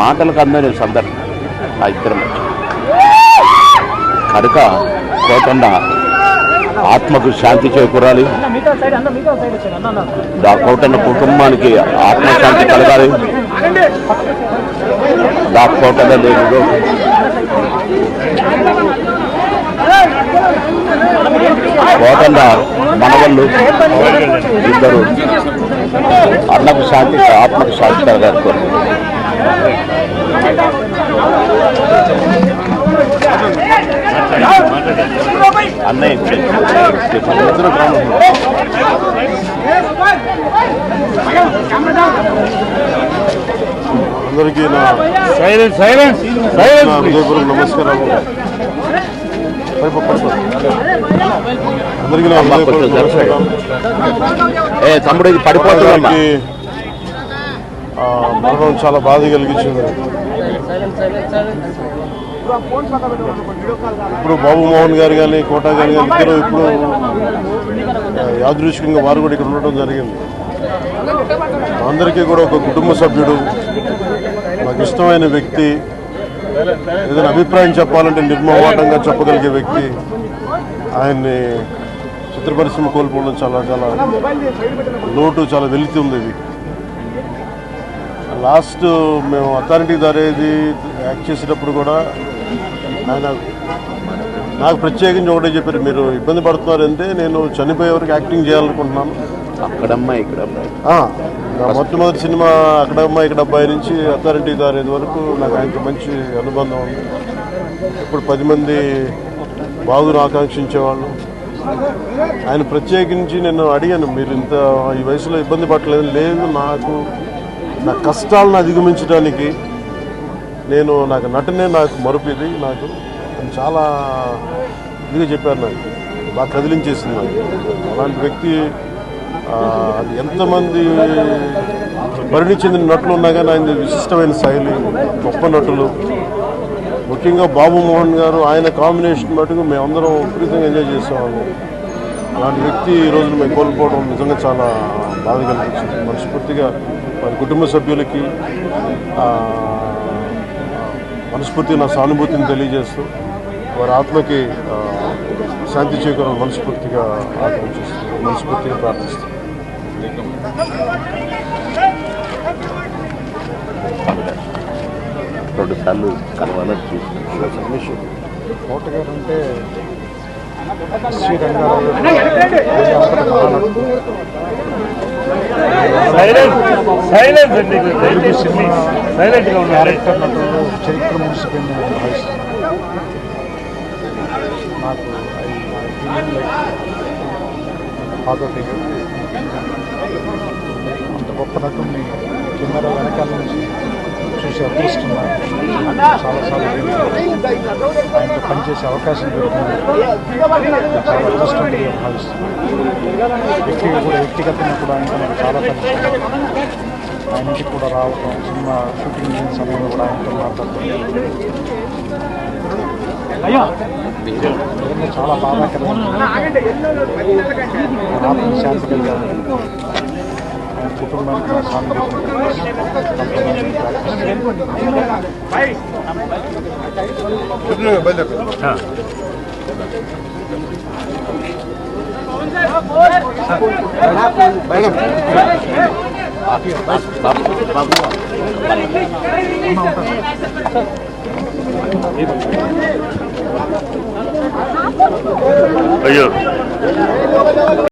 మాటలకు అందని సందర్భం ఆ ఇద్దరు కనుక కోటన్న ఆత్మకు శాంతి చేకూరాలి, కోటన్న కుటుంబానికి ఆత్మశాంతి కలగాలి. కోటన్న లేదు కోటన్న మనవళ్ళు ఇద్దరు అన్నకు శాంతి ఆత్మకు శాంతి కలగాలి. అన్నయ్య అందరికీ నా హృదయపూర్వక నమస్కారాలు. అందరికీ నా హృదయపూర్వక నమస్కారాలు. తమ్ముడికి పడిపోతుంది. మరణం చాలా బాధ కలిగించింది. ఇప్పుడు బాబు మోహన్ గారు కానీ కోటా గారు కానీ ఇద్దరు ఇప్పుడు యాదృచ్ఛికంగా వారు కూడా ఇక్కడ ఉండటం జరిగింది. అందరికీ కూడా ఒక కుటుంబ సభ్యుడు, నాకు ఇష్టమైన వ్యక్తి, ఏదైనా అభిప్రాయం చెప్పాలంటే నిర్మోహమాటంగా చెప్పగలిగే వ్యక్తి. ఆయన్ని చిత్ర పరిశ్రమ కోల్పోవడం చాలా చాలా లోటు, చాలా వెలితి ఉంది. ఇది లాస్ట్ మేము అథారిటీ దారేది యాక్ట్ చేసేటప్పుడు కూడా ఆయన నాకు ప్రత్యేకించి ఒకటే చెప్పారు, మీరు ఇబ్బంది పడుతున్నారంటే నేను చనిపోయే వరకు యాక్టింగ్ చేయాలనుకుంటున్నాను. అక్కడమ్మా ఇక్కడ మొట్టమొదటి సినిమా అక్కడమ్మా ఇక్కడ అబ్బాయి నుంచి అథారిటీ దారేది వరకు నాకు ఆయనతో మంచి అనుబంధం ఉంది. ఇప్పుడు 10 మంది బాగును ఆకాంక్షించేవాళ్ళు. ఆయన ప్రత్యేకించి నేను అడిగాను, మీరు ఇంత ఈ వయసులో ఇబ్బంది పడలేదు. లేదు, నా కష్టాలను అధిగమించడానికి నాకు నటనే నాకు మరుపుది. నాకు చాలా ఇదిగా చెప్పారు, నాకు బాగా కదిలించేసింది. నాకు అలాంటి వ్యక్తి అది ఎంతమంది పరిణి చెందిన నటులు ఉన్నా కానీ ఆయన విశిష్టమైన శైలి, గొప్ప నటులు. ముఖ్యంగా బాబు మోహన్ గారు, ఆయన కాంబినేషన్ మటుకు మేమందరం విపరీతంగా ఎంజాయ్ చేసేవాళ్ళం. అలాంటి వ్యక్తి ఈ రోజున మేము కోల్పోవడం నిజంగా చాలా బాధ కలిగించింది. మనస్ఫూర్తిగా వారి కుటుంబ సభ్యులకి మనస్ఫూర్తిగా నా సానుభూతిని తెలియజేస్తూ వారి ఆత్మకి శాంతి చేకూరాలని మనస్ఫూర్తిగా ఆకాంక్షిస్తున్నాను, మనస్ఫూర్తిగా ప్రార్థిస్తున్నాను. రెండుసార్లు కలవాలని చూస్తున్నాను. కోటగారు అంటే శ్రీరంగారావు క్యారెక్టర్ నటుల్లో చరిత్ర ముగిసిపోయింది నేను భావిస్తున్నాను. నాకు ఫాదర్ ఫిగర్ అంత గొప్ప నటుని కెమెరా వెనకాల నుంచి చూసే అదృష్టం చాలాసార్లు ఆయనతో పనిచేసే అవకాశం దొరికింది. చాలా అదృష్టంగా భావిస్తున్నాను. వ్యక్తిగతంగా కూడా ఆయనతో నాకు చాలా పరిచయం. ఆయన ఇంటికి కూడా రావటం, సినిమా షూటింగ్ చేసిన సమయంలో కూడా ఆయనతో మాట్లాడటం చాలా బాధాకరమైన ఆత్మశాంతి కలిగాను. ఆయన కుటుంబానికి అయ్యో